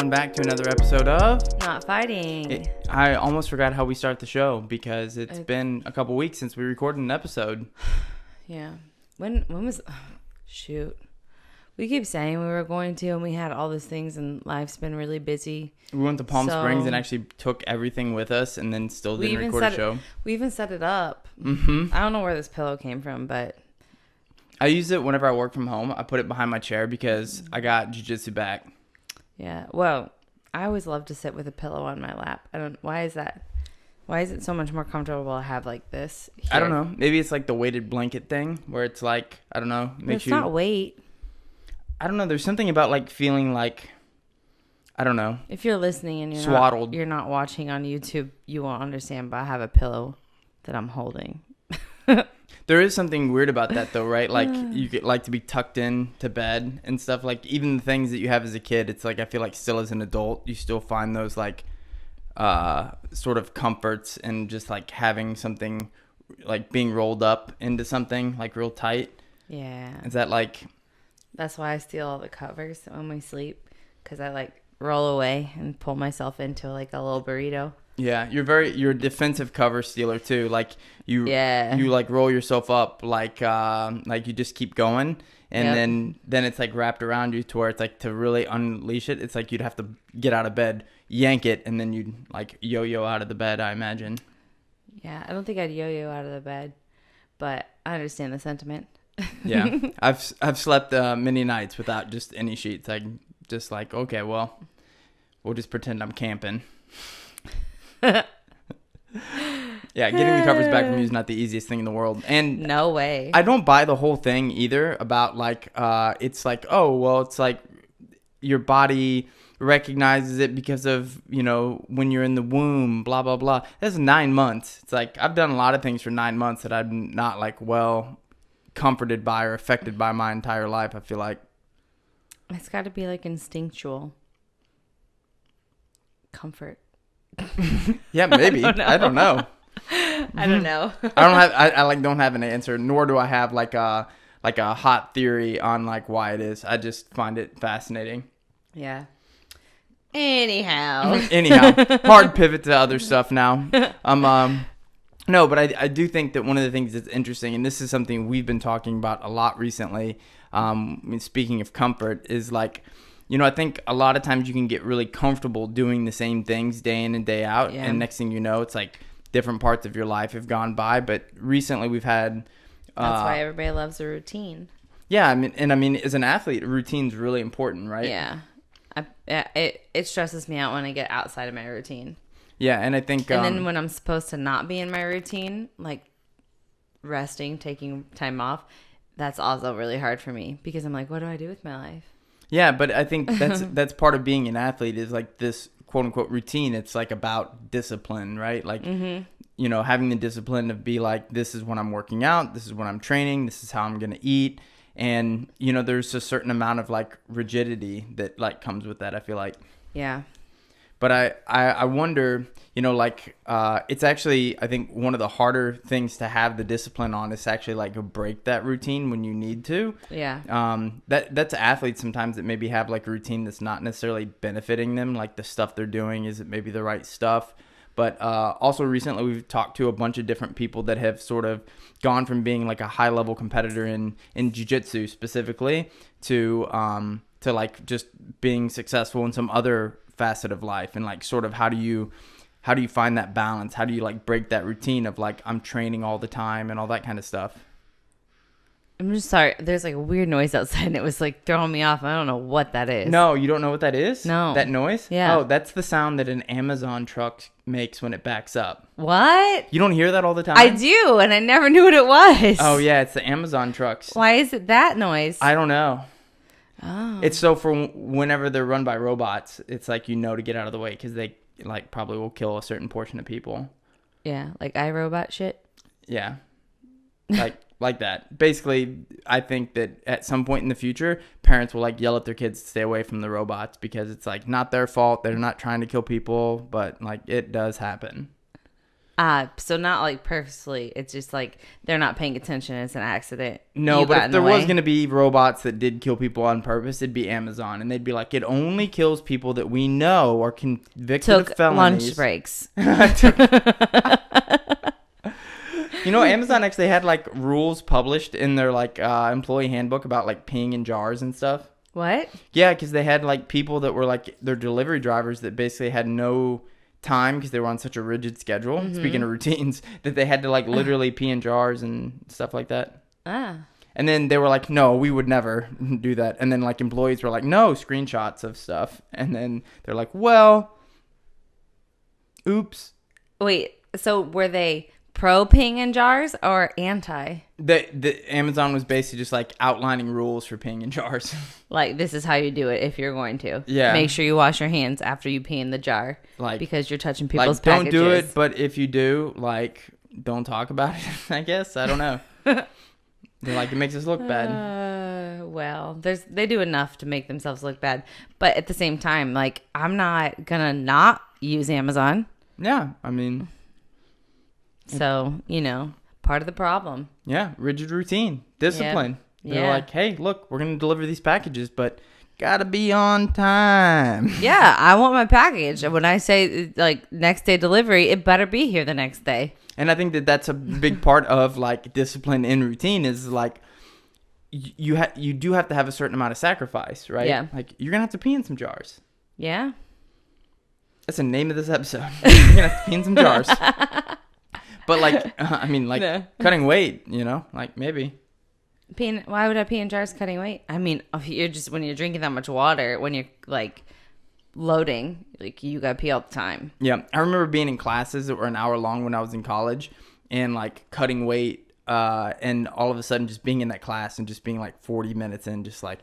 everyone back to another episode of Not Fighting. I almost forgot how we start the show because it's been a couple weeks since we recorded an episode. Yeah. When was... shoot. We keep saying we were going to, and we had all these things, and life's been really busy. We went to Palm Springs and actually took everything with us and then still didn't record a show. We even set it up. Mm-hmm. I don't know where this pillow came from, but... I use it whenever I work from home. I put it behind my chair because I got jiu-jitsu back. Yeah. Well, I always love to sit with a pillow on my lap. Why is that? Why is it so much more comfortable to have like this here? I don't know. Maybe it's like the weighted blanket thing where it's like, I don't know. It's not weight. I don't know. There's something about like feeling like, I don't know. If you're listening and you're not watching on YouTube, you won't understand, but I have a pillow that I'm holding. There is something weird about that though, right? Like you get like to be tucked in to bed and stuff. Like even the things that you have as a kid, it's like I feel like still as an adult, you still find those like sort of comforts and just like having something like being rolled up into something like real tight. Yeah. Is that like... That's why I steal all the covers when we sleep, because I like roll away and pull myself into like a little burrito. Yeah, you're a defensive cover stealer too. Like you like roll yourself up like you just keep going, and then it's like wrapped around you to where it's like to really unleash it. It's like you'd have to get out of bed, yank it, and then you'd like yo-yo out of the bed, I imagine. Yeah, I don't think I'd yo-yo out of the bed, but I understand the sentiment. Yeah, I've slept many nights without just any sheets. I just like, okay, well, we'll just pretend I'm camping. Yeah, getting the covers back from you is not the easiest thing in the world. And no way. I don't buy the whole thing either about like it's like, oh, well, it's like your body recognizes it because of, you know, when you're in the womb, blah, blah, blah. That's 9 months. It's like I've done a lot of things for 9 months that I'm not like well comforted by or affected by my entire life. I feel like it's got to be like instinctual comfort. Yeah, maybe. I don't know. I don't know. I don't have an answer, nor do I have like a hot theory on like why it is. I just find it fascinating. Yeah. Anyhow, hard pivot to other stuff now. No, but I do think that one of the things that's interesting, and this is something we've been talking about a lot recently, speaking of comfort, is like, you know, I think a lot of times you can get really comfortable doing the same things day in and day out. Yeah. And next thing you know, it's like different parts of your life have gone by. But recently we've had... That's why everybody loves a routine. Yeah, I mean, as an athlete, a routine's really important, right? Yeah. It stresses me out when I get outside of my routine. Yeah, and I think... And then when I'm supposed to not be in my routine, like resting, taking time off, that's also really hard for me because I'm like, what do I do with my life? Yeah, but I think that's part of being an athlete is like this quote-unquote routine. It's like about discipline, right? Like, you know, having the discipline to be like, this is when I'm working out, this is when I'm training, this is how I'm going to eat. And, you know, there's a certain amount of like rigidity that like comes with that, I feel like. Yeah. But I wonder, you know, like it's actually, I think one of the harder things to have the discipline on is actually like break that routine when you need to. Yeah. That's athletes sometimes that maybe have like a routine that's not necessarily benefiting them. Like the stuff they're doing isn't maybe the right stuff. But also recently we've talked to a bunch of different people that have sort of gone from being like a high level competitor in jiu-jitsu specifically to like just being successful in some other facet of life, and like sort of how do you find that balance? How do you like break that routine of like I'm training all the time and all that kind of stuff? I'm just sorry. There's like a weird noise outside and it was like throwing me off. I don't know what that is. No, you don't know what that is? No. That noise? Yeah. Oh, that's the sound that an Amazon truck makes when it backs up. What? You don't hear that all the time? I do, and I never knew what it was. Oh yeah, it's the Amazon trucks. Why is it that noise? I don't know. Oh. It's so for whenever they're run by robots, it's like, you know, to get out of the way because they like probably will kill a certain portion of people. Yeah, like iRobot shit. Yeah, like that. Basically, I think that at some point in the future, parents will like yell at their kids to stay away from the robots because it's like not their fault. They're not trying to kill people, but like it does happen. So not like purposely. It's just like they're not paying attention. It's an accident. No, You but got if in there the was way. going to be robots that did kill people on purpose, it'd be Amazon. And they'd be like, it only kills people that we know are convicted of Took felonies. lunch breaks. You know, Amazon actually had like rules published in their like employee handbook about like peeing in jars and stuff. What? Yeah, because they had like people that were like their delivery drivers that basically had no time because they were on such a rigid schedule. Speaking of routines, that they had to like literally pee in jars and stuff like that. Ah. And then they were like, no, we would never do that. And then like employees were like, no, screenshots of stuff. And then they're like, well, oops. Wait. So were they pro peeing in jars or anti? The Amazon was basically just like outlining rules for peeing in jars. Like, this is how you do it if you're going to. Yeah. Make sure you wash your hands after you pee in the jar. Like, because you're touching people's like, don't packages. do it, but if you do, like, don't talk about it, I guess. I don't know. They're like, it makes us look bad. Well, they do enough to make themselves look bad. But at the same time, like, I'm not going to not use Amazon. Yeah, I mean... So, you know, part of the problem. Yeah, rigid routine, discipline. Yeah. They're like, hey, look, we're going to deliver these packages, but gotta be on time. Yeah, I want my package. And when I say, like, next day delivery, it better be here the next day. And I think that that's a big part of, like, discipline and routine is, like, you do have to have a certain amount of sacrifice, right? Yeah. Like, you're going to have to pee in some jars. Yeah. That's the name of this episode. You're going to have to pee in some jars. But, like, I mean, like, No. cutting weight, you know? Like, maybe. Why would I pee in jars cutting weight? I mean, if you're just when you're drinking that much water, when you're, like, loading, like, you got to pee all the time. Yeah. I remember being in classes that were an hour long when I was in college and, like, cutting weight and all of a sudden just being in that class and just being, like, 40 minutes in, just like,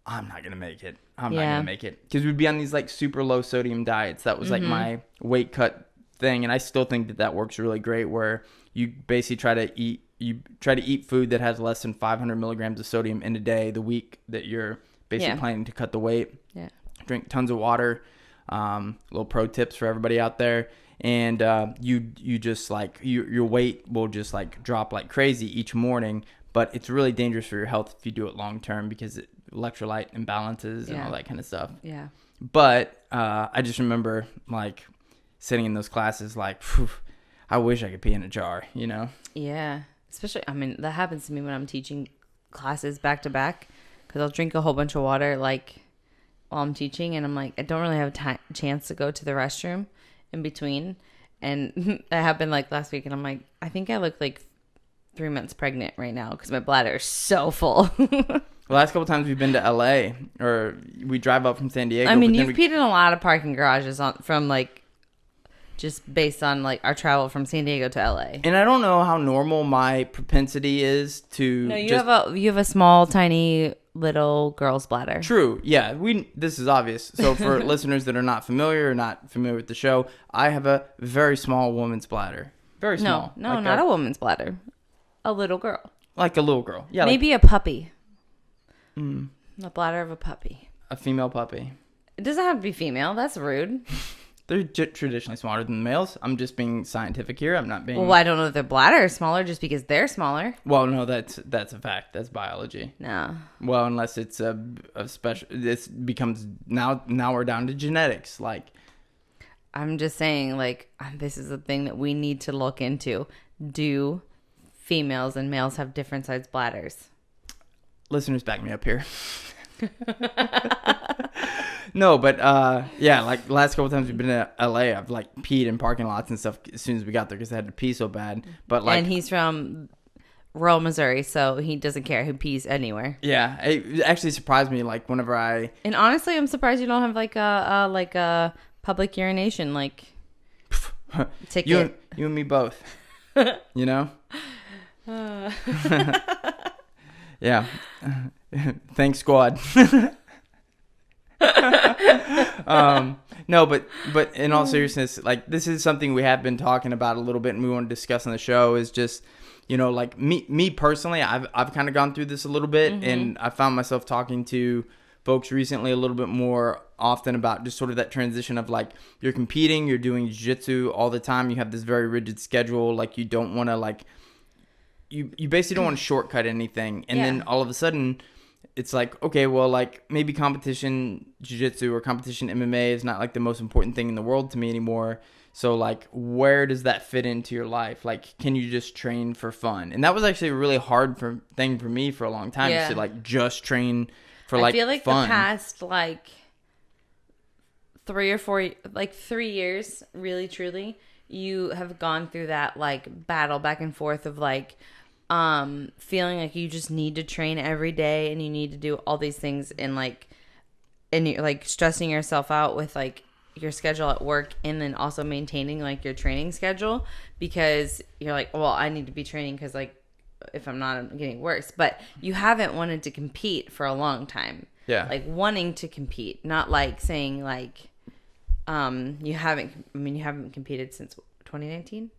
I'm not going to make it. I'm not going to make it. Because we'd be on these, like, super low sodium diets. That was, like, my weight cut thing, and I still think that works really great, where you basically try to eat food that has less than 500 milligrams of sodium in a day the week that you're basically planning to cut the weight. Yeah. Drink tons of water. Little pro tips for everybody out there. And you just like your weight will just like drop like crazy each morning, but it's really dangerous for your health if you do it long term because electrolyte imbalances and all that kind of stuff. Yeah. But I just remember like sitting in those classes like, phew, I wish I could pee in a jar, you know? Yeah. Especially, I mean, that happens to me when I'm teaching classes back to back because I'll drink a whole bunch of water like while I'm teaching, and I'm like, I don't really have a chance to go to the restroom in between. And that happened like last week, and I'm like, I think I look like 3 months pregnant right now because my bladder is so full. The last couple times we've been to LA, or we drive up from San Diego. I mean, you've peed in a lot of parking garages from like, just based on like our travel from San Diego to LA. And I don't know how normal my propensity is to. No, you have a small, tiny little girl's bladder. True. Yeah. This is obvious. So for listeners that are not familiar or not familiar with the show, I have a very small woman's bladder. Very small. No, like not a woman's bladder. A little girl. Like a little girl. Yeah. Maybe a puppy. The bladder of a puppy. A female puppy. It doesn't have to be female. That's rude. They're traditionally smaller than males. I'm just being scientific here. I'm not being. Well, I don't know if their bladder is smaller just because they're smaller. Well, no, that's a fact. That's biology. No. Well, unless it's a special. This becomes now we're down to genetics. Like, I'm just saying, like, this is a thing that we need to look into. Do females and males have different sized bladders? Listeners, back me up here. No, but yeah, like the last couple times we've been to LA, I've like peed in parking lots and stuff as soon as we got there because I had to pee so bad. But like, and he's from rural Missouri, so he doesn't care who pees anywhere. Yeah, it actually surprised me. Like whenever and honestly, I'm surprised you don't have like a public urination like ticket. You and me both. You know. Yeah. Thanks, squad. No, but in all seriousness, like this is something we have been talking about a little bit and we want to discuss on the show is just, you know, like me personally, I've kind of gone through this a little bit and I found myself talking to folks recently a little bit more often about just sort of that transition of like you're competing, you're doing jiu-jitsu all the time, you have this very rigid schedule, like you don't want to like you basically don't want to shortcut anything, and then all of a sudden it's like, okay, well, like maybe competition jiu-jitsu or competition MMA is not like the most important thing in the world to me anymore. So like, where does that fit into your life? Like, can you just train for fun? And that was actually a really hard thing for me for a long time, is to like just train for like fun. I feel like the past like 3 years, really truly, you have gone through that like battle back and forth of like feeling like you just need to train every day and you need to do all these things, and you're like stressing yourself out with like your schedule at work, and then also maintaining like your training schedule, because you're like, well, I need to be training because like if I'm not, I'm getting worse. But you haven't wanted to compete for a long time. Yeah. Like wanting to compete, not like saying like you haven't competed since 2019.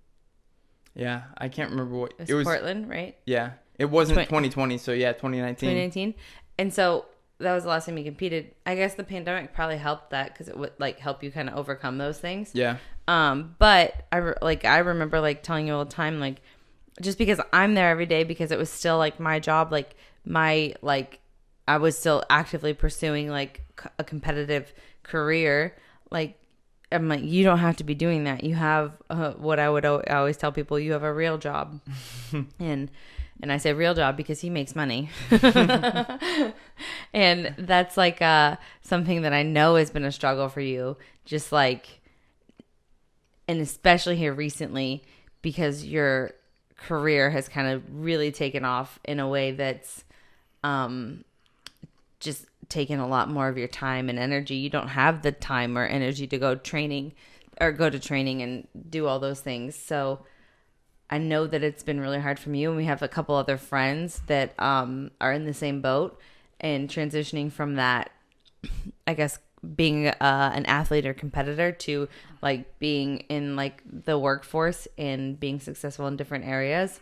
Yeah, I can't remember what it was. Portland, right? Yeah, it wasn't 2020, so yeah, 2019. 2019, and so that was the last time you competed. I guess the pandemic probably helped that, because it would like help you kind of overcome those things. Yeah. But I remember like telling you all the time, like just because I'm there every day, because it was still like my job, like I was still actively pursuing like a competitive career, like. I'm like, you don't have to be doing that. You have what I always tell people, you have a real job. and I say real job because he makes money. And that's like something that I know has been a struggle for you. Just like, and especially here recently, because your career has kind of really taken off in a way that's just taken a lot more of your time and energy. You don't have the time or energy to go to training and do all those things. So I know that it's been really hard for you, and we have a couple other friends that are in the same boat and transitioning from that, I guess, being an athlete or competitor to like being in like the workforce and being successful in different areas.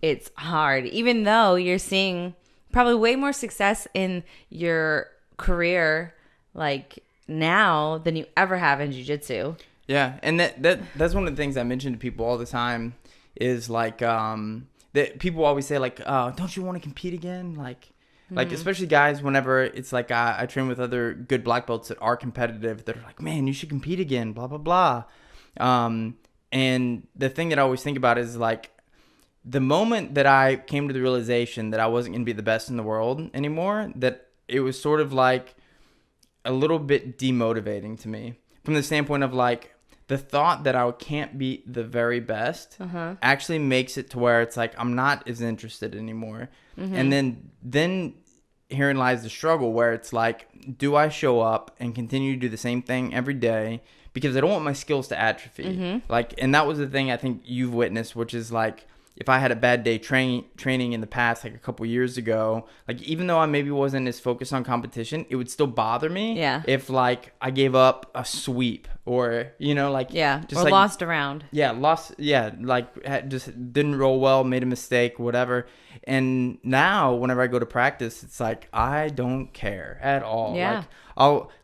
It's hard, even though you're seeing probably way more success in your career like now than you ever have in jiu-jitsu. Yeah, and that's one of the things I mention to people all the time is like that people always say like, don't you want to compete again? Like especially guys, whenever it's like I train with other good black belts that are competitive, that are like, man, you should compete again, blah blah blah. And the thing that I always think about is like, the moment that I came to the realization that I wasn't going to be the best in the world anymore, that it was sort of like a little bit demotivating to me, from the standpoint of like the thought that I can't be the very best actually makes it to where it's like I'm not as interested anymore. And then herein lies the struggle, where it's like, do I show up and continue to do the same thing every day because I don't want my skills to atrophy? Like, and that was the thing I think you've witnessed, which is like, if I had a bad day training in the past, like a couple years ago, like even though I maybe wasn't as focused on competition, it would still bother me. Yeah. If like I gave up a sweep, or like just or like, lost a round. Yeah, just didn't roll well, made a mistake, whatever. And now whenever I go to practice, it's like I don't care at all. Yeah.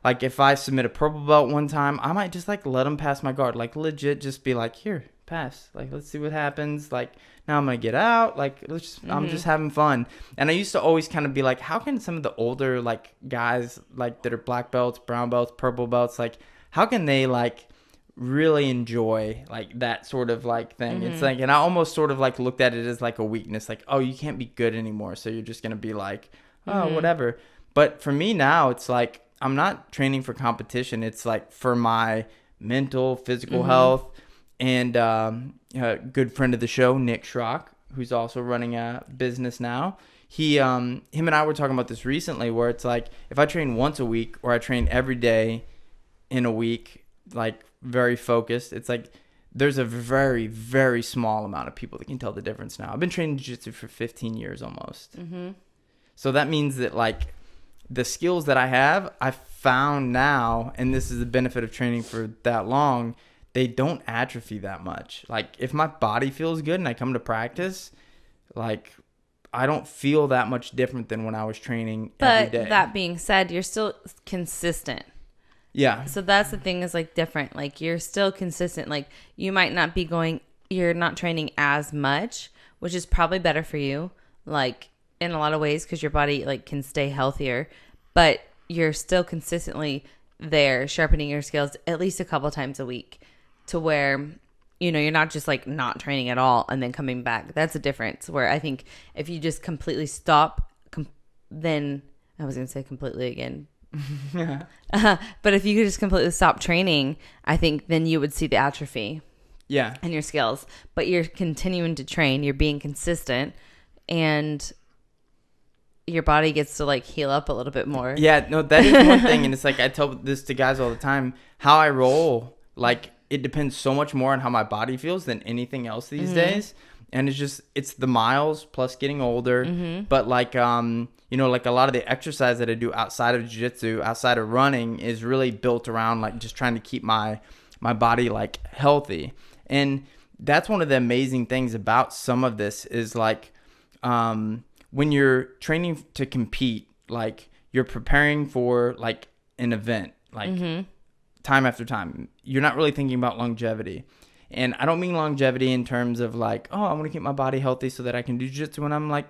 Like if I submit a purple belt one time, I might just like let them pass my guard, like legit, just be like, here, pass, like let's see what happens. Like now I'm gonna get out, like I'm just having fun. And I used to always kind of be like, how can some of the older like guys like that are black belts, brown belts, purple belts, like how can they like really enjoy like that sort of like thing? It's like, and I almost sort of like looked at it as like a weakness, like, oh, you can't be good anymore, so you're just gonna be like, oh, whatever. But for me now, it's like I'm not training for competition, it's like for my mental, physical health. And a good friend of the show, Nick Schrock, who's also running a business now, him and I were talking about this recently, where it's like, if I train once a week or I train every day in a week, like very focused, it's like there's a very, very small amount of people that can tell the difference now. I've been training jiu-jitsu for 15 years almost. So that means that like the skills that I have, I found now, and this is the benefit of training for that long, they don't atrophy that much. Like if my body feels good and I come to practice, like I don't feel that much different than when I was training every day. But that being said, you're still consistent. Yeah. So that's the thing is like different. Like you're still consistent. Like you might not be going, you're not training as much, which is probably better for you. Like in a lot of ways, because your body like can stay healthier, but you're still consistently there sharpening your skills at least a couple times a week to where, you know, you're not just like not training at all and then coming back. That's a difference where I think if you just completely stop, then I was going to say completely again. But if you could just completely stop training, I think then you would see the atrophy. Yeah. And your skills. But you're continuing to train. You're being consistent. And your body gets to like heal up a little bit more. Yeah, no, that is one thing. And it's like I tell this to guys all the time. How I roll, like it depends so much more on how my body feels than anything else these days. And it's the miles plus getting older. But like, you know, like a lot of the exercise that I do outside of jiu-jitsu, outside of running is really built around like just trying to keep my body like healthy. And that's one of the amazing things about some of this is like, when you're training to compete, like you're preparing for like an event, like time after time, you're not really thinking about longevity. And I don't mean longevity in terms of like, oh, I want to keep my body healthy so that I can do jiu-jitsu when I'm like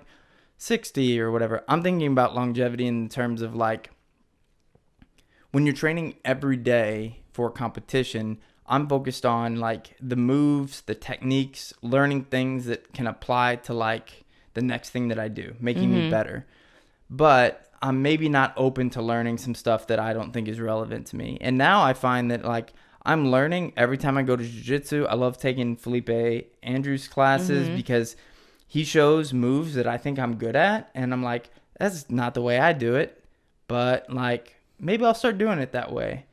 60 or whatever. I'm thinking about longevity in terms of like when you're training every day for a competition, I'm focused on like the moves, the techniques, learning things that can apply to like the next thing that I do, making me better. But I'm maybe not open to learning some stuff that I don't think is relevant to me. And now I find that like I'm learning every time I go to jiu-jitsu. I love taking Felipe Andrews classes because he shows moves that I think I'm good at. And I'm like, that's not the way I do it. But like, maybe I'll start doing it that way.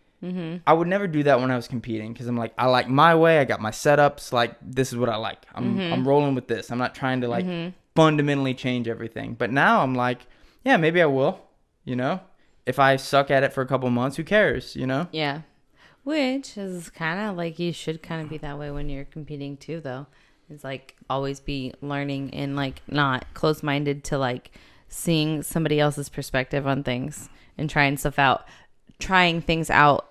I would never do that when I was competing because I'm like, I like my way. I got my setups. Like, this is what I like. I'm rolling with this. I'm not trying to like fundamentally change everything. But now I'm like, yeah, maybe I will, you know? If I suck at it for a couple months, who cares, you know? Yeah. Which is kind of like you should kind of be that way when you're competing too, though. It's like always be learning and like not close-minded to like seeing somebody else's perspective on things and trying things out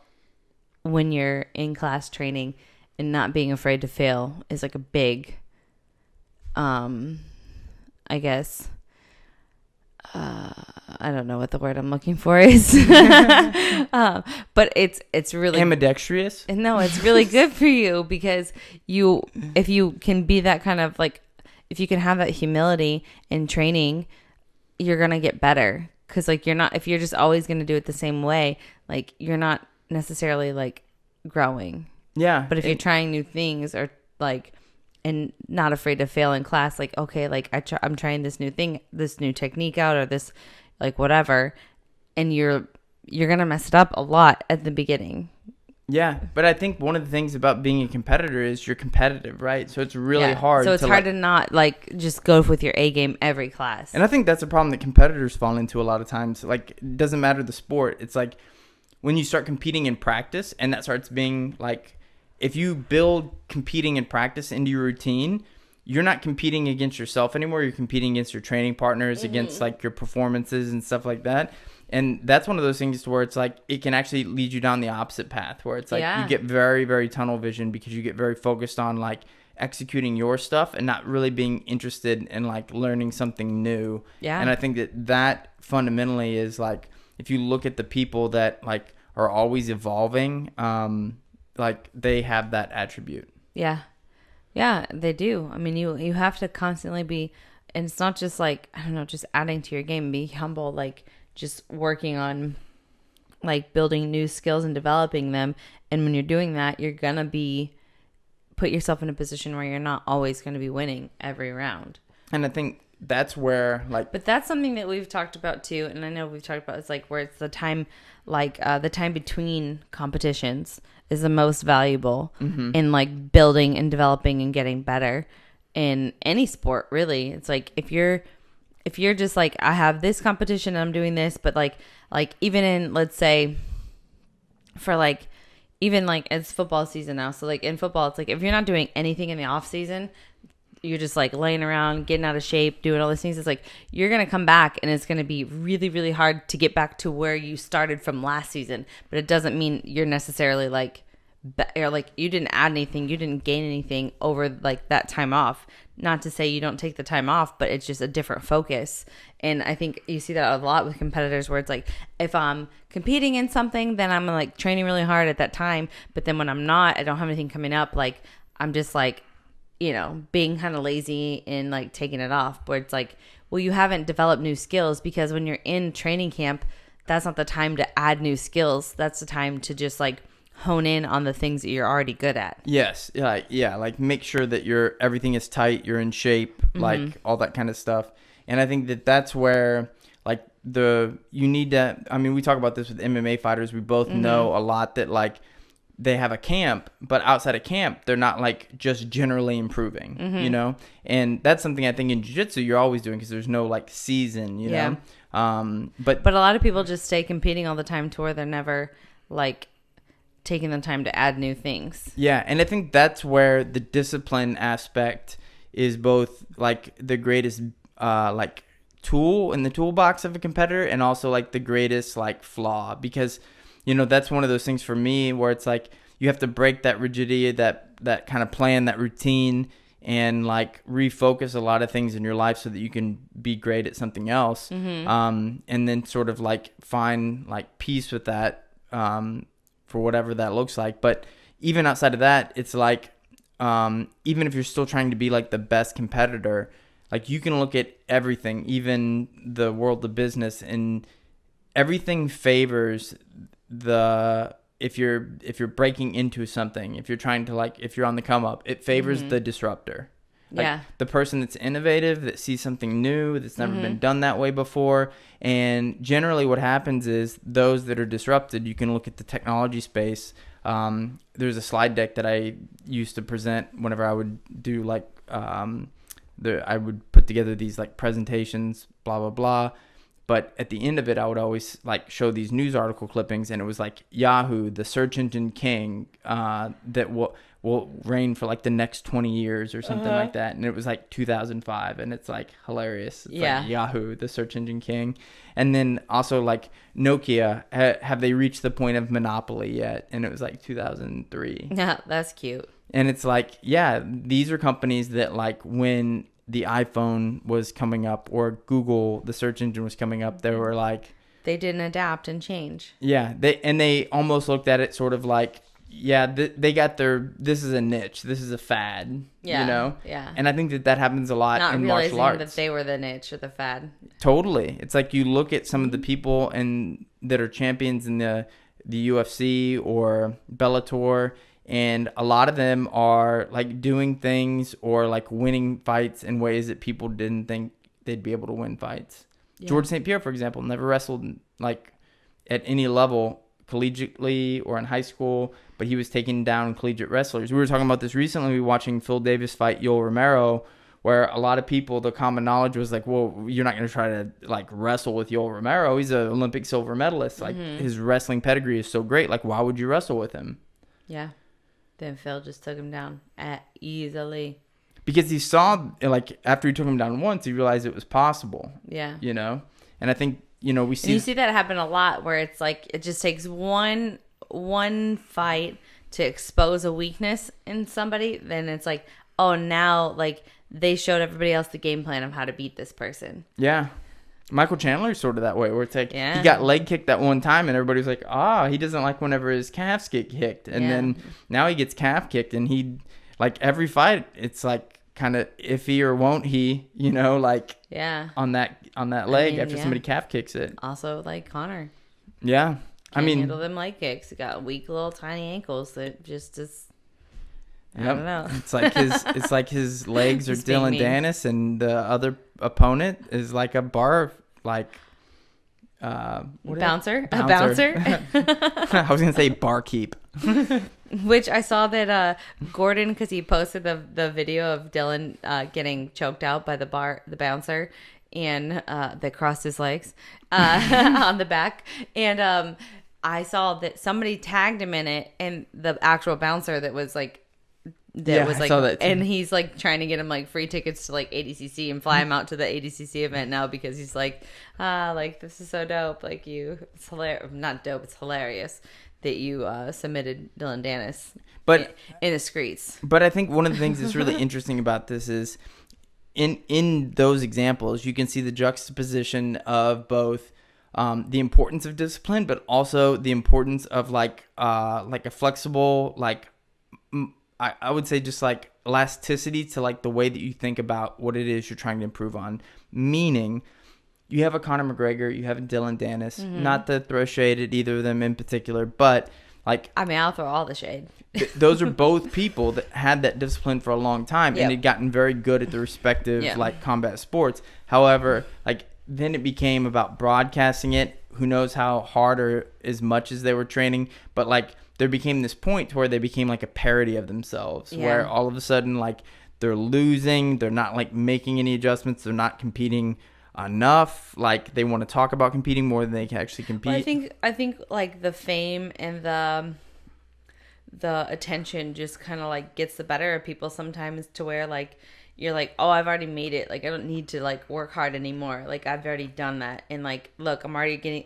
when you're in class training and not being afraid to fail is like a big, I guess, I don't know what the word I'm looking for is, but it's really ambidextrous. No, it's really good for you because if you can be that kind of like, if you can have that humility in training, you're gonna get better. Because like if you're just always gonna do it the same way, like you're not necessarily like growing. Yeah. But if you're trying new things or like, and not afraid to fail in class, like, okay, like I'm trying this new thing, this new technique out or this like whatever. And you're going to mess it up a lot at the beginning. Yeah. But I think one of the things about being a competitor is you're competitive, right? So it's really hard. So it's hard to not like just go with your A game every class. And I think that's a problem that competitors fall into a lot of times. Like it doesn't matter the sport. It's like when you start competing in practice and that starts being like, if you build competing in practice into your routine, you're not competing against yourself anymore. You're competing against your training partners, against like your performances and stuff like that. And that's one of those things where it's like it can actually lead you down the opposite path where it's like you get very, very tunnel vision because you get very focused on like executing your stuff and not really being interested in like learning something new. Yeah. And I think that fundamentally is like if you look at the people that like are always evolving, like they have that attribute. Yeah. Yeah, they do. I mean, you have to constantly be, and it's not just like, I don't know, just adding to your game, be humble, like just working on like building new skills and developing them. And when you're doing that, you're going to put yourself in a position where you're not always going to be winning every round. And I think that's where like, but that's something that we've talked about too. And I know we've talked about, it's like where it's the time, like the time between competitions is the most valuable in like building and developing and getting better in any sport, really. It's like if you're just like, I have this competition and I'm doing this, but like even in, let's say for like, even like it's football season now. So like in football, it's like if you're not doing anything in the off season, you're just like laying around, getting out of shape, doing all these things. It's like you're going to come back and it's going to be really, really hard to get back to where you started from last season. But it doesn't mean you're necessarily like, or like you didn't add anything, you didn't gain anything over like that time off. Not to say you don't take the time off, but it's just a different focus. And I think you see that a lot with competitors where it's like, if I'm competing in something, then I'm like training really hard at that time. But then when I'm not, I don't have anything coming up. Like I'm just like, you know, being kind of lazy and like taking it off, where it's like, well, you haven't developed new skills, because when you're in training camp, that's not the time to add new skills. That's the time to just like hone in on the things that you're already good at. Yes. Yeah. Like make sure that everything is tight, you're in shape, like all that kind of stuff. And I think that that's where like you need to, I mean, we talk about this with MMA fighters. We both know a lot that like they have a camp, but outside of camp, they're not like just generally improving, you know? And that's something I think in jiu-jitsu you're always doing, because there's no like season, you know? But a lot of people just stay competing all the time to where they're never like taking the time to add new things. Yeah. And I think that's where the discipline aspect is both like the greatest, like tool in the toolbox of a competitor, and also like the greatest like flaw, because you know, that's one of those things for me where it's like you have to break that rigidity, that kind of plan, that routine, and like refocus a lot of things in your life so that you can be great at something else. And then sort of like find like peace with that, for whatever that looks like. But even outside of that, it's like, even if you're still trying to be like the best competitor, like you can look at everything, even the world of business, and everything favors if you're breaking into something, if you're trying to like, if you're on the come up, it favors the disruptor. Like the person that's innovative, that sees something new that's never been done that way before. And generally what happens is those that are disrupted, you can look at the technology space. There's a slide deck that I used to present whenever I would do like, I would put together these like presentations, blah, blah, blah. But at the end of it, I would always like show these news article clippings, and it was like Yahoo, the search engine king, that will reign for like the next 20 years or something like that. And it was like 2005, and it's like hilarious. It's like Yahoo, the search engine king. And then also like Nokia, have they reached the point of monopoly yet? And it was like 2003. Yeah, that's cute. And it's like, yeah, these are companies that like when the iPhone was coming up, or Google, the search engine, was coming up, they were like, they didn't adapt and change. Yeah, they almost looked at it sort of like, yeah, they got this is a niche, this is a fad, you know? Yeah. And I think that happens a lot in martial arts. Not realizing that they were the niche or the fad. Totally. It's like you look at some of the people that are champions in the UFC or Bellator, and a lot of them are like doing things or like winning fights in ways that people didn't think they'd be able to win fights. Yeah. George St. Pierre, for example, never wrestled like at any level collegiately or in high school, but he was taking down collegiate wrestlers. We were talking about this recently. We were watching Phil Davis fight Yoel Romero, where a lot of people, the common knowledge was like, well, you're not going to try to like wrestle with Yoel Romero. He's an Olympic silver medalist. Like his wrestling pedigree is so great. Like, why would you wrestle with him? Yeah. Then Phil just took him down easily. Because he saw, like, after he took him down once, he realized it was possible. Yeah. You know? And I think, you know, you see that happen a lot, where it's like, it just takes one fight to expose a weakness in somebody. Then it's like, oh, now, like, they showed everybody else the game plan of how to beat this person. Yeah. Michael Chandler's sort of that way, where it's like, he got leg kicked that one time, and everybody's like, he doesn't like whenever his calves get kicked. And then now he gets calf kicked, and he, like, every fight, it's like kind of iffy or won't he, you know, like, on that leg after somebody calf kicks it. Also, like Connor. Yeah. Can't handle them leg kicks. He got weak little tiny ankles that just is. I don't know. It's like his legs are Dylan Dennis, and the other opponent is like a bar, like bouncer. A bouncer. I was gonna say barkeep. Which I saw that Gordon, because he posted the video of Dylan getting choked out by the bouncer, and that crossed his legs on the back, and I saw that somebody tagged him in it, and the actual bouncer that was like that was I like, saw that too. and he's like trying to get him like free tickets to like ADCC and fly him out to the ADCC event now because he's like, like this is so dope. Like it's hilarious. Not dope. It's hilarious that you submitted Dylan Dennis, but in the streets. But I think one of the things that's really interesting about this is in those examples, you can see the juxtaposition of both the importance of discipline, but also the importance of like a flexible, like I would say just like elasticity to like the way that you think about what it is you're trying to improve on. Meaning, you have a Conor McGregor, you have a Dylan Dennis, not to throw shade at either of them in particular, but like, I mean, I'll throw all the shade. Those are both people that had that discipline for a long time and had gotten very good at the respective like combat sports. However, like then it became about broadcasting it. Who knows how hard or as much as they were training, but like there became this point to where they became like a parody of themselves, where all of a sudden like they're losing, they're not like making any adjustments, they're not competing enough, like they want to talk about competing more than they can actually compete. Well, I think like the fame and the attention just kind of like gets the better of people sometimes, to where like you're like, oh, I've already made it, like I don't need to like work hard anymore, like I've already done that, and like look, I'm already getting,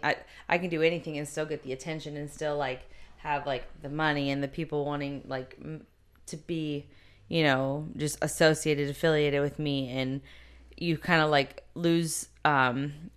I can do anything and still get the attention and still like have like the money and the people wanting like to be, you know, just affiliated with me, and you kind of like lose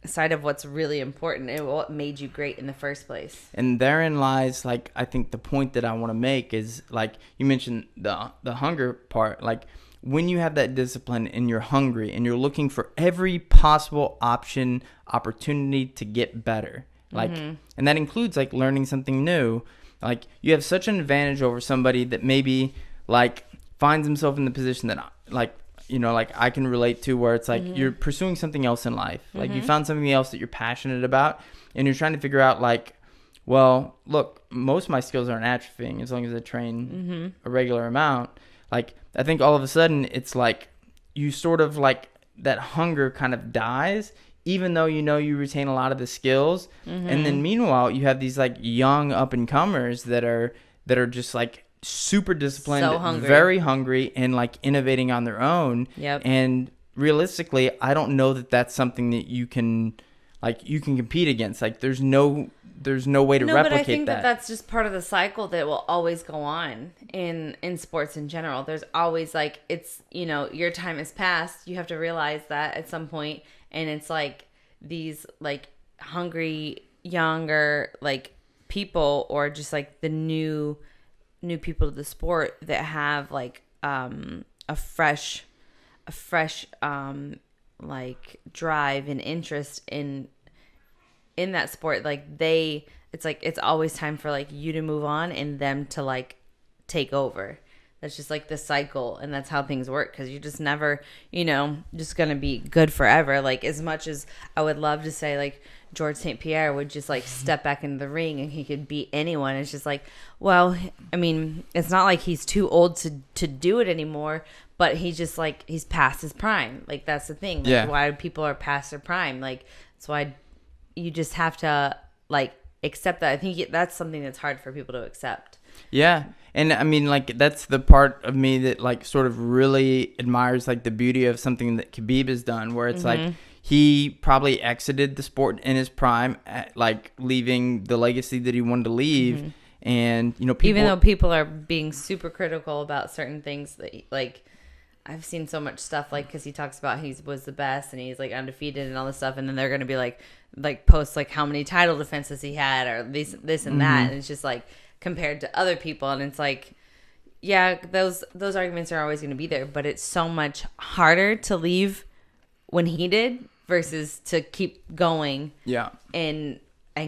sight of what's really important and what made you great in the first place. And therein lies, like, I think the point that I want to make is, like, you mentioned the hunger part. Like, when you have that discipline and you're hungry and you're looking for every possible opportunity to get better, like, and that includes, like, learning something new. Like, you have such an advantage over somebody that maybe, like, finds himself in the position that, like, you know, like I can relate to, where it's like you're pursuing something else in life. Like you found something else that you're passionate about, and you're trying to figure out like, well, look, most of my skills aren't atrophying as long as I train a regular amount. Like, I think all of a sudden it's like you sort of like that hunger kind of dies, even though you know you retain a lot of the skills. And then meanwhile, you have these like young up and comers that are just like super disciplined, so very hungry, and like innovating on their own. And realistically, I don't know that that's something that you can compete against. Like there's no way to replicate but I think that. That's just part of the cycle that will always go on in sports in general. There's always like, it's, you know, your time has passed. You have to realize that at some point, and it's like these like hungry younger like people, or just like the new people to the sport that have like a fresh like drive and interest in that sport. Like it's like it's always time for like you to move on and them to like take over. That's just like the cycle, and that's how things work, because you're just never, you know, just gonna be good forever. Like, as much as I would love to say like George St. Pierre would just like step back into the ring and he could beat anyone, it's just like, well, I mean, it's not like he's too old to do it anymore, but he's just like, he's past his prime. Like, that's the thing. Like, why people are past their prime. Like, that's why you just have to like accept that. I think that's something that's hard for people to accept. Yeah. And I mean, like, that's the part of me that like sort of really admires like the beauty of something that Khabib has done, where it's like he probably exited the sport in his prime, like leaving the legacy that he wanted to leave. And, you know, people, even though people are being super critical about certain things, that like I've seen so much stuff, like, because he talks about he was the best and he's like undefeated and all this stuff, and then they're going to be like post like how many title defenses he had, or this and that, and it's just like compared to other people, and it's like, yeah, those arguments are always going to be there, but it's so much harder to leave when he did versus to keep going, and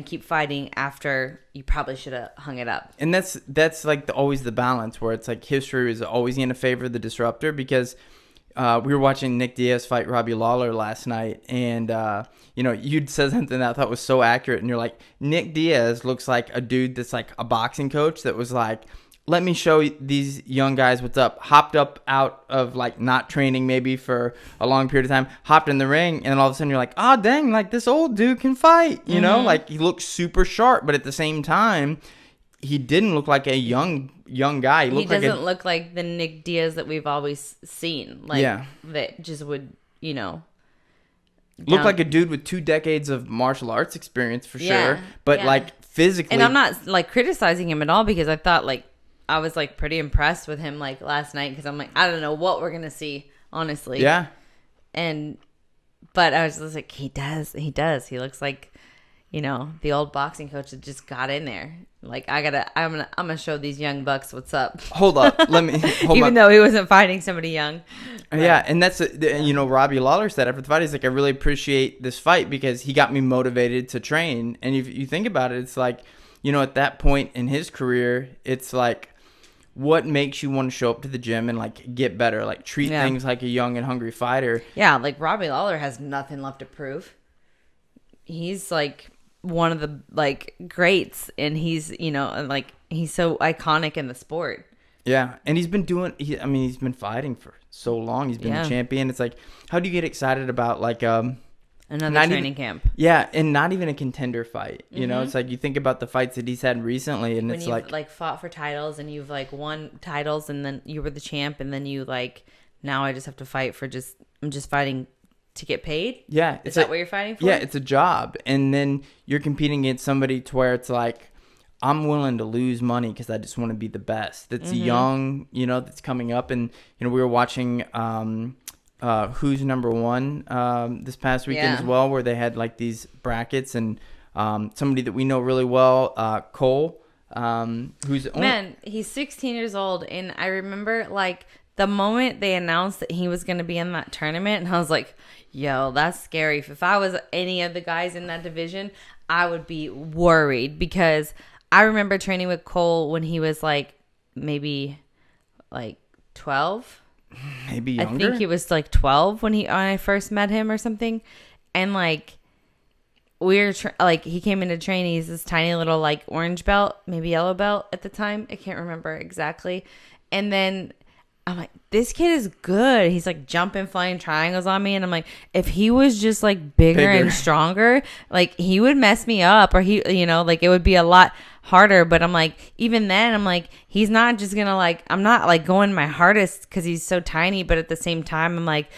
keep fighting after you probably should have hung it up. And that's like always the balance, where it's like history is always going to favor the disruptor, because we were watching Nick Diaz fight Robbie Lawler last night, and you know, you'd said something that I thought was so accurate, and you're like, Nick Diaz looks like a dude that's like a boxing coach that was like, let me show these young guys what's up. Hopped up out of like not training maybe for a long period of time, hopped in the ring, and then all of a sudden you're like, oh dang, like this old dude can fight, you know, like he looks super sharp, but at the same time, he didn't look like a young guy. He He looked doesn't look like the Nick Diaz that we've always seen. Like, Yeah. that just would, looked like a dude with 2 decades of martial arts experience for sure. But like physically, and I'm not like criticizing him at all, because I thought like I was like pretty impressed with him like last night, because I'm like, I don't know what we're gonna see, honestly. Yeah. But I was just like, he does. He looks like, the old boxing coach that just got in there. Like, I'm gonna show these young bucks what's up. Hold up, let me. Even though he wasn't fighting somebody young. But. Yeah, and that's Robbie Lawler said after the fight, he's like, I really appreciate this fight because he got me motivated to train. And if you think about it, it's like, at that point in his career, it's like, what makes you want to show up to the gym and like get better, like treat things like a young and hungry fighter. Yeah, like Robbie Lawler has nothing left to prove. He's like one of the like greats, and he's like he's so iconic in the sport. Yeah, and he's been been fighting for so long. He's been a champion. It's like, how do you get excited about like another training camp? Yeah, and not even a contender fight. It's like you think about the fights that he's had recently, and it's like fought for titles, and you've like won titles, and then you were the champ, and then you like, now I just have to fight for I'm just fighting to get paid. Yeah, is that what you're fighting for? Yeah, it's a job, and then you're competing against somebody to where it's like, I'm willing to lose money because I just want to be the best. That's young, that's coming up, and we were watching. Who's Number One this past weekend as well, where they had like these brackets, and somebody that we know really well, Cole, he's 16 years old, and I remember like the moment they announced that he was going to be in that tournament, and I was like, yo, that's scary. If I was any of the guys in that division, I would be worried, because I remember training with Cole when he was like maybe like 12. Maybe younger. I think he was like 12 when I first met him or something. And like he came into training. He's this tiny little like orange belt, maybe yellow belt at the time. I can't remember exactly. And then I'm like, this kid is good. He's like jumping, flying triangles on me. And I'm like, if he was just like bigger and stronger, like he would mess me up, or he, like it would be a lot harder. But I'm like, even then, I'm like, he's not just gonna like, I'm not like going my hardest because he's so tiny. But at the same time, I'm like,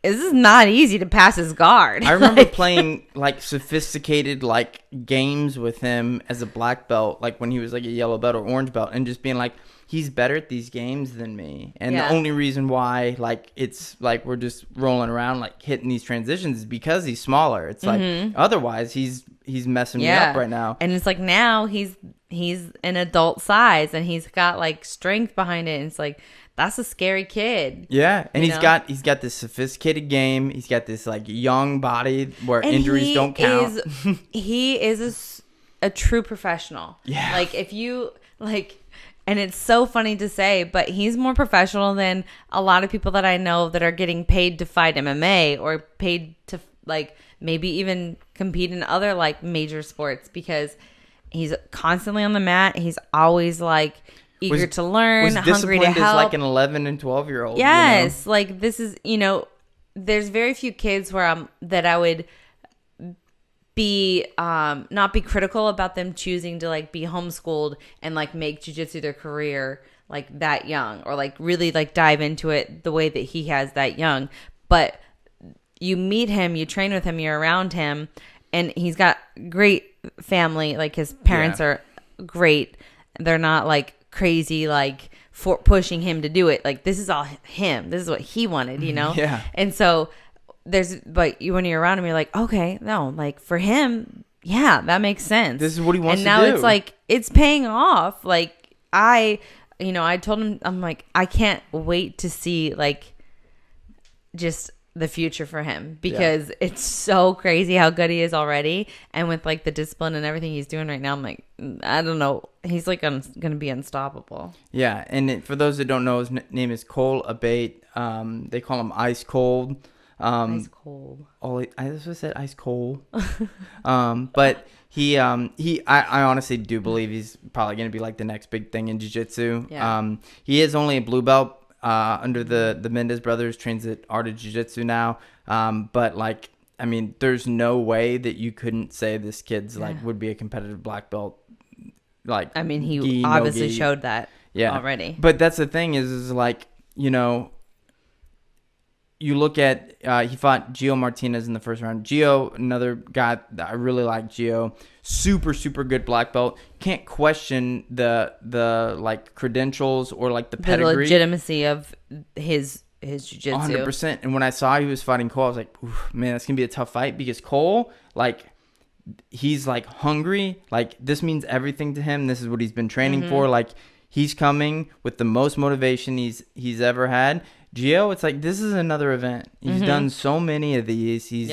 this is not easy to pass his guard. I remember playing like sophisticated like games with him as a black belt, like when he was like a yellow belt or orange belt, and just being like, he's better at these games than me. And the only reason why like it's like we're just rolling around like hitting these transitions is because he's smaller. It's like otherwise he's messing me up right now. And it's like now he's an adult size, and he's got like strength behind it, and it's like, that's a scary kid. Yeah, and he's got this sophisticated game. He's got this like young body where injuries don't count. He is a true professional. Yeah. Like if you like, and it's so funny to say, but he's more professional than a lot of people that I know that are getting paid to fight MMA or paid to like maybe even compete in other like major sports, because he's constantly on the mat. He's always like eager to learn, hungry to help. As like an 11 and 12-year-old. Yes, like this is, there's very few kids that I would be not be critical about them choosing to like be homeschooled and like make jiu-jitsu their career like that young, or like really like dive into it the way that he has that young. But you meet him, you train with him, you're around him, and he's got great family. Like his parents are great. They're not like crazy like for pushing him to do it. Like this is all him. This is what he wanted, Yeah. And so but when you're around him, you're like, okay, no, like for him, yeah, that makes sense. This is what he wants to do. And now it's like, it's paying off. Like I told him, I'm like, I can't wait to see like just the future for him, because it's so crazy how good he is already. And with like the discipline and everything he's doing right now, I'm like, I don't know. He's like going to be unstoppable. Yeah. And for those that don't know, his name is Cole Abate. They call him Ice Cold. Ice cold. I just said ice cold. But I honestly do believe he's probably going to be like the next big thing in jiu-jitsu. Yeah. He is only a blue belt under the Mendez brothers, trains at Art of Jiu-Jitsu now. But like, I mean, there's no way that you couldn't say this kid's like would be a competitive black belt like, I mean, he gi, no obviously gi. showed that already. But that's the thing is like, you know, you look at he fought Gio Martinez in the first round. Gio, another guy that I really like. Gio, super good black belt. Can't question the like credentials or like the pedigree, the legitimacy of his jiu-jitsu. 100%. And when I saw he was fighting Cole, I was like, man, that's gonna be a tough fight, because Cole, like, he's like hungry. Like, this means everything to him. This is what he's been training for. Like, he's coming with the most motivation he's ever had. Gio, it's like, this is another event. He's done so many of these. He's,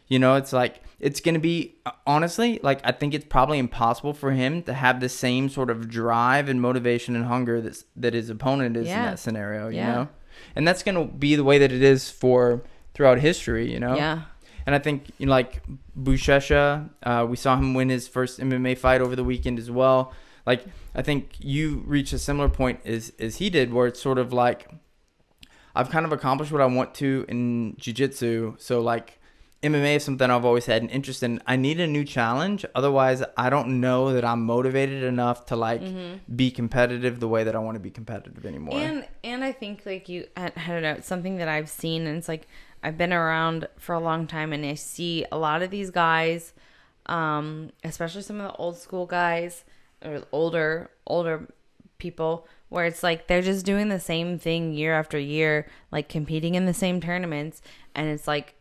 you know, it's like, it's going to be, honestly, like, I think it's probably impossible for him to have the same sort of drive and motivation and hunger that his opponent is in that scenario, you know? And that's going to be the way that it is for throughout history, you know? Yeah. And I think, you know, like Buchecha, we saw him win his first MMA fight over the weekend as well. Like, I think you reached a similar point as he did, where it's sort of like, I've kind of accomplished what I want to in jiu-jitsu. So, like, MMA is something I've always had an interest in. I need a new challenge. Otherwise, I don't know that I'm motivated enough to, like, be competitive the way that I want to be competitive anymore. And I think, like, I don't know, it's something that I've seen, and it's like, I've been around for a long time, and I see a lot of these guys, especially some of the old school guys or older people, where it's like they're just doing the same thing year after year, like competing in the same tournaments, and it's like,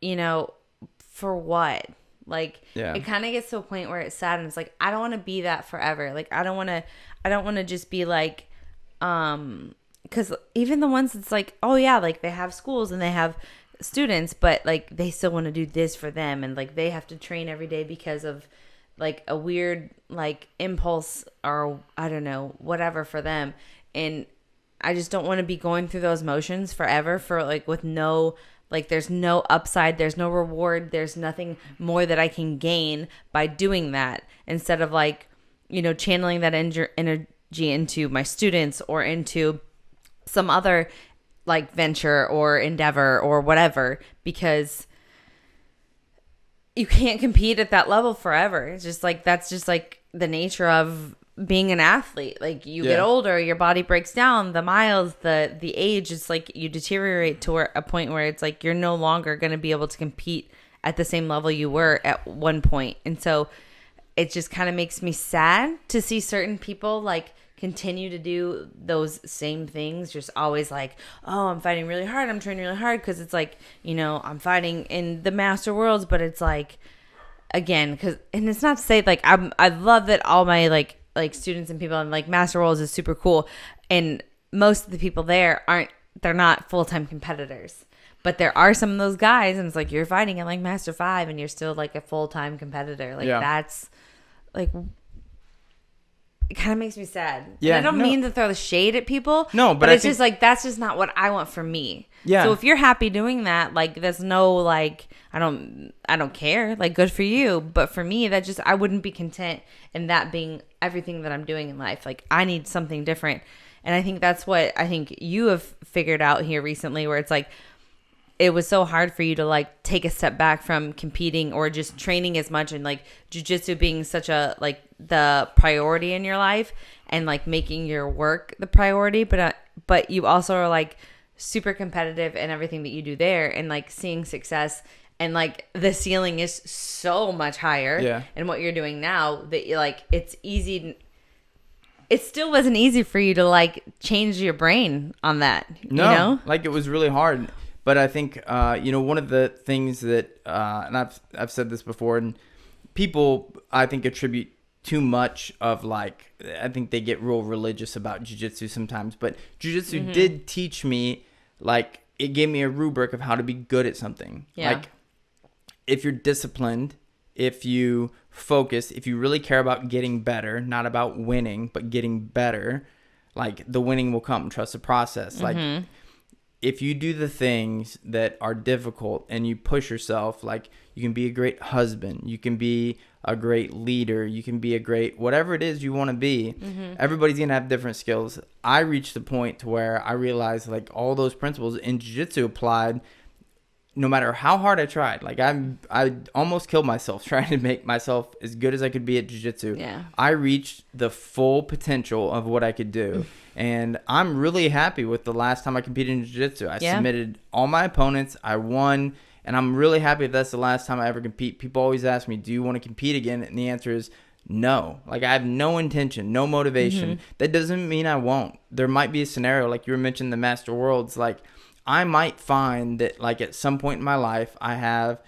you know, for what? Like, it kind of gets to a point where it's sad, and it's like, I don't want to be that forever. Like, I don't want to just be like, because even the ones that's like, oh yeah, like they have schools and they have students, but like they still want to do this for them, and like they have to train every day because of like a weird like impulse or I don't know, whatever for them. And I just don't want to be going through those motions forever for like with no, like there's no upside, there's no reward, there's nothing more that I can gain by doing that, instead of like, you know, channeling that energy into my students or into some other like venture or endeavor or whatever, because you can't compete at that level forever. It's just like, that's just like the nature of being an athlete. Like, you get older, your body breaks down, the miles, the age, it's like you deteriorate to a point where it's like you're no longer going to be able to compete at the same level you were at one point. And so it just kind of makes me sad to see certain people like continue to do those same things, just always like, oh, I'm fighting really hard, I'm training really hard, because it's like, you know, I'm fighting in the master worlds, but it's like, again, because, and it's not to say like I love that all my like students and people, and like master worlds is super cool, and most of the people there they're not full-time competitors, but there are some of those guys, and it's like, you're fighting at like master 5 and you're still like a full-time competitor. Like, that's like, it kind of makes me sad. Yeah, and I don't mean to throw the shade at people. No, but it's just like, that's just not what I want for me. Yeah. So if you're happy doing that, like, there's no like, I don't care. Like, good for you. But for me, that just, I wouldn't be content in that being everything that I'm doing in life. Like, I need something different. And I think that's what I think you have figured out here recently, where it's like, it was so hard for you to like take a step back from competing or just training as much, and like jiu-jitsu being such a like the priority in your life, and like making your work the priority, but you also are like super competitive in everything that you do there, and like seeing success, and like the ceiling is so much higher in what you're doing now that you like, it's easy. It still wasn't easy for you to like change your brain on that. No, you know? Like, it was really hard. But I think, you know, one of the things that, and I've said this before, and people, I think, attribute too much of like, I think they get real religious about jiu-jitsu sometimes, but jiu-jitsu did teach me, like, it gave me a rubric of how to be good at something. Like, if you're disciplined, if you focus, if you really care about getting better, not about winning, but getting better, like, the winning will come. Trust the process. Like, if you do the things that are difficult and you push yourself, like, you can be a great husband, you can be a great leader, you can be a great, whatever it is you want to be. Everybody's going to have different skills. I reached the point to where I realized like all those principles in jiu-jitsu applied no matter how hard I tried, like I almost killed myself trying to make myself as good as I could be at jiu-jitsu. Yeah. I reached the full potential of what I could do. And I'm really happy with the last time I competed in jiu-jitsu. I submitted all my opponents. I won. And I'm really happy that's the last time I ever compete. People always ask me, do you want to compete again? And the answer is no. Like, I have no intention, no motivation. That doesn't mean I won't. There might be a scenario, like you were mentioning the Master Worlds. Like, I might find that, like, at some point in my life, I have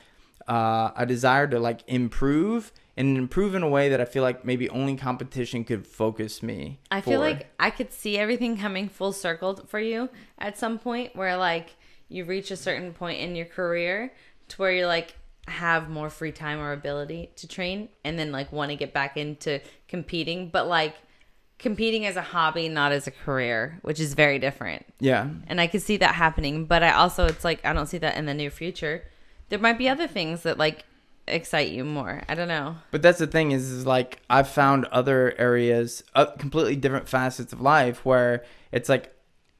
a desire to, like, improve and improve in a way that I feel like maybe only competition could focus me. I feel like I could see everything coming full circle for you at some point where, like, you reach a certain point in your career to where you're, like, have more free time or ability to train and then, like, want to get back into competing. But, like, competing as a hobby, not as a career, which is very different. Yeah. And I can see that happening. But I also, it's like, I don't see that in the near future. There might be other things that, like, excite you more. I don't know. But that's the thing is like, I've found other areas, completely different facets of life where it's like,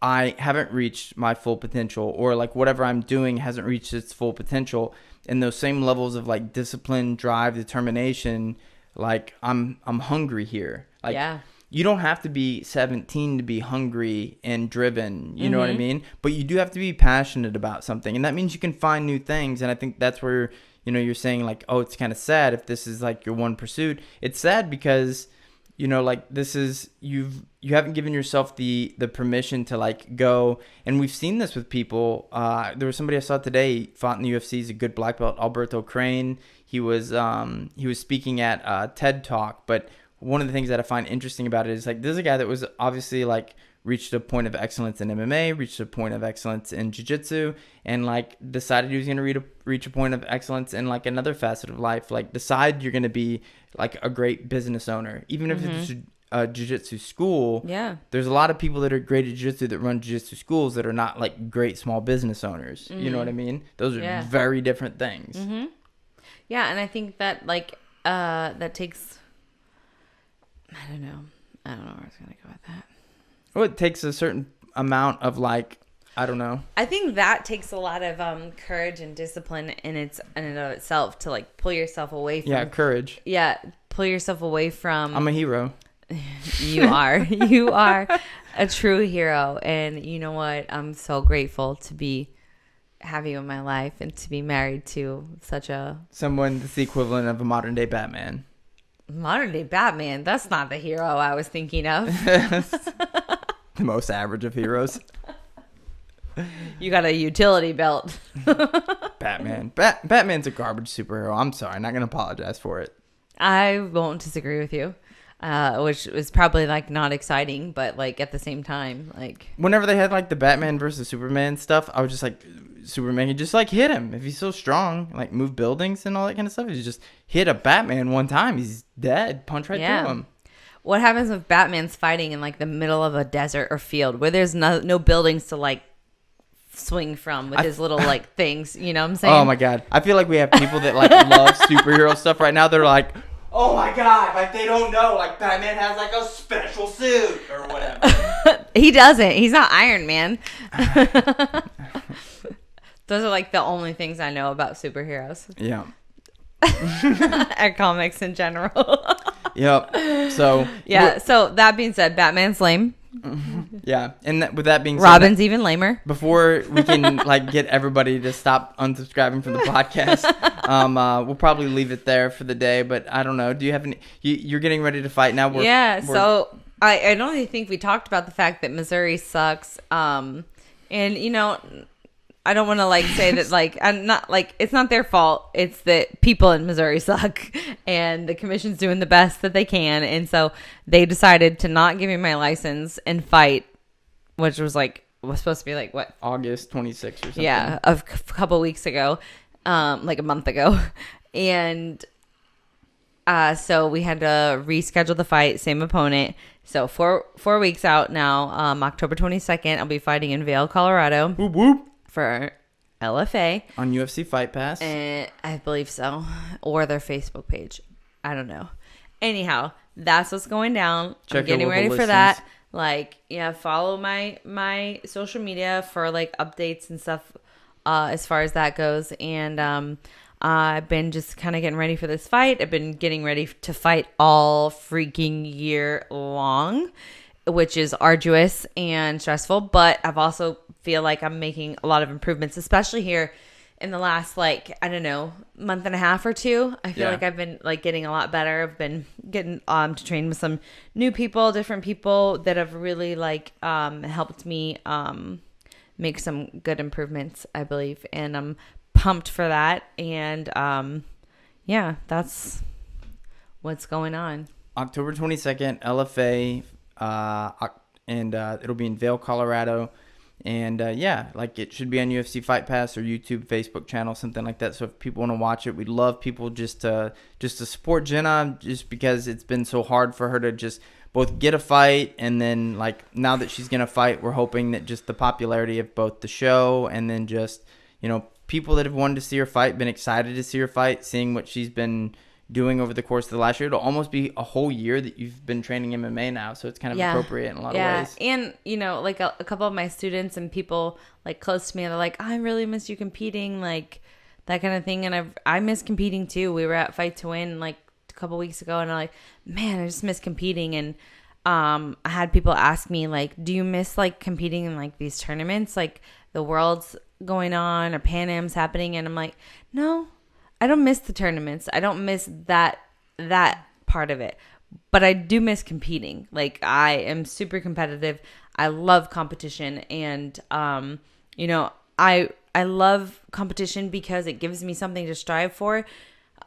I haven't reached my full potential, or like whatever I'm doing hasn't reached its full potential. And those same levels of like discipline, drive, determination, like I'm hungry here. Like, yeah. You don't have to be 17 to be hungry and driven, you know what I mean? But you do have to be passionate about something. And that means you can find new things. And I think that's where, you know, you're saying like, oh, it's kind of sad if this is like your one pursuit. It's sad because, you know, like this is, you haven't given yourself the permission to like go. And we've seen this with people. There was somebody I saw today fought in the UFC. He's a good black belt, Alberto Crane. He was speaking at TED Talk, but one of the things that I find interesting about it is like, this is a guy that was obviously like reached a point of excellence in MMA, reached a point of excellence in jiu-jitsu, and like decided he was going to reach a point of excellence in like another facet of life. Like, decide you're going to be like a great business owner, even if it's a jiu-jitsu school. Yeah. There's a lot of people that are great at jiu-jitsu that run jiu-jitsu schools that are not like great small business owners. You know what I mean? Those are very different things. Yeah. And I think that like, that takes, I don't know where I was going to go with that. Well, it takes a certain amount of like, I don't know. I think that takes a lot of courage and discipline in and of itself to like pull yourself away from. Yeah, courage. Yeah, pull yourself away from. I'm a hero. You are. You are a true hero, and you know what? I'm so grateful to have you in my life and to be married to someone that's the equivalent of a modern day Batman. Modern day Batman. That's not the hero I was thinking of. The most average of heroes. You got a utility belt. Batman. Batman's a garbage superhero. I'm sorry. I'm not going to apologize for it. I won't disagree with you. Which is probably like not exciting, but like at the same time, like whenever they had like the Batman versus Superman stuff, I was just like, Superman can just like hit him if he's so strong, like move buildings and all that kind of stuff. He just hit a Batman one time, he's dead, punch right through him. What happens if Batman's fighting in like the middle of a desert or field where there's no buildings to like swing from with his little like things? You know what I'm saying? Oh my god, I feel like we have people that like love superhero stuff right now. They're like, oh my god, like they don't know, like Batman has like a special suit or whatever. He doesn't. He's not Iron Man. Those are like the only things I know about superheroes. Yeah. Or comics in general. Yep. So yeah. So that being said, Batman's lame. Yeah, and with that being said, Robin's even lamer. Before we can like get everybody to stop unsubscribing from the podcast, we'll probably leave it there for the day. But I don't know. Do you have any? You're getting ready to fight now. So I don't really think we talked about the fact that Missouri sucks. And you know, I don't want to like say that like I'm not like it's not their fault. It's that people in Missouri suck, and the commission's doing the best that they can, and so they decided to not give me my license and fight, which was supposed to be like what, August 26th or something. Yeah, a couple weeks ago, like a month ago, and so we had to reschedule the fight, same opponent. So 4 weeks out now, October 22nd, I'll be fighting in Vail, Colorado. Whoop whoop. For LFA on UFC Fight Pass. I believe so, or their Facebook page. I don't know. Anyhow, that's what's going down. Check I'm getting ready for that. Like, yeah, follow my social media for like updates and stuff as far as that goes. And I've been just kind of getting ready for this fight. I've been getting ready to fight all freaking year long, which is arduous and stressful. But I've also feel like I'm making a lot of improvements, especially here in the last, like, I don't know, month and a half or two. I feel like I've been like getting a lot better. I've been getting to train with some new people, different people that have really like helped me make some good improvements, I believe. And I'm pumped for that. And yeah, that's what's going on. October 22nd, LFA, and it'll be in Vail, Colorado. And yeah, like it should be on UFC Fight Pass or YouTube, Facebook channel, something like that. So if people want to watch it, we'd love people just to support Jena, just because it's been so hard for her to just both get a fight, and then like now that she's gonna fight, we're hoping that just the popularity of both the show and then just, you know, people that have wanted to see her fight, been excited to see her fight, seeing what she's been doing over the course of the last year. It'll almost be a whole year that you've been training MMA now, so it's kind of appropriate in a lot of ways. And you know, like a couple of my students and people like close to me, they're like, I really miss you competing, like that kind of thing. And I miss competing too. We were at Fight to Win like a couple weeks ago, and I'm like, man, I just miss competing. And I had people ask me like, do you miss like competing in like these tournaments, like the World's going on or Pan Am's happening? And I'm like, no, I don't miss the tournaments. I don't miss that part of it. But I do miss competing. Like, I am super competitive. I love competition. And, you know, I love competition because it gives me something to strive for,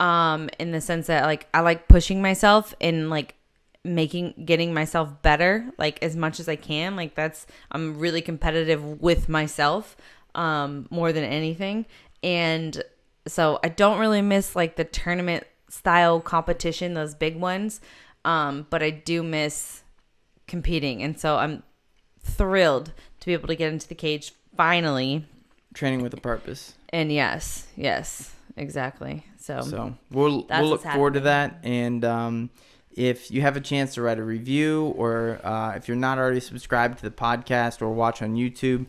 in the sense that, like, I like pushing myself and, like, getting myself better, like, as much as I can. Like, I'm really competitive with myself, more than anything. And so I don't really miss like the tournament style competition, those big ones. But I do miss competing. And so I'm thrilled to be able to get into the cage finally. Training with a purpose. And yes, exactly. So we'll look forward to that. And if you have a chance to write a review, or if you're not already subscribed to the podcast or watch on YouTube,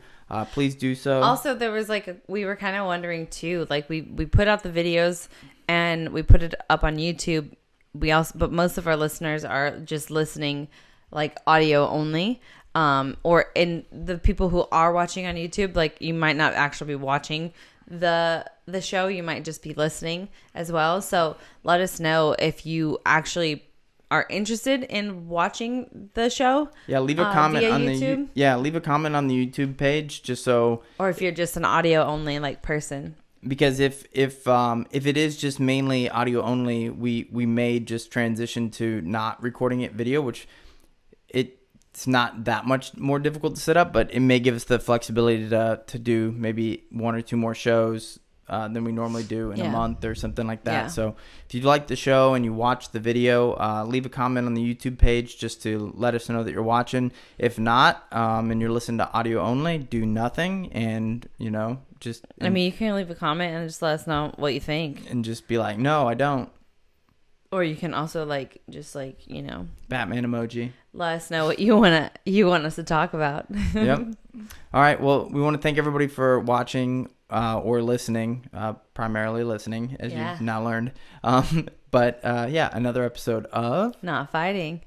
please do so. Also, there was like we were kind of wondering too, like we put out the videos and we put it up on YouTube. But most of our listeners are just listening like audio only. Or in the people who are watching on YouTube, like you might not actually be watching the show. You might just be listening as well. So let us know if you actually are interested in watching the show. Yeah, leave a comment on YouTube. Leave a comment on the YouTube page, just so. Or if you're just an audio only like person. Because if it is just mainly audio only, we may just transition to not recording it video, which it's not that much more difficult to set up, but it may give us the flexibility to do maybe one or two more shows than we normally do in a month or something like that. So if you like the show and you watch the video, leave a comment on the YouTube page just to let us know that you're watching. If not, and you're listening to audio only, do nothing. And, you know, just... I mean, you can leave a comment and just let us know what you think. And just be like, no, I don't. Or you can also you know, Batman emoji. Let us know what you want us to talk about. Yep. All right. Well, we want to thank everybody for watching or listening, primarily listening, as you've now learned. But another episode of Not Fighting.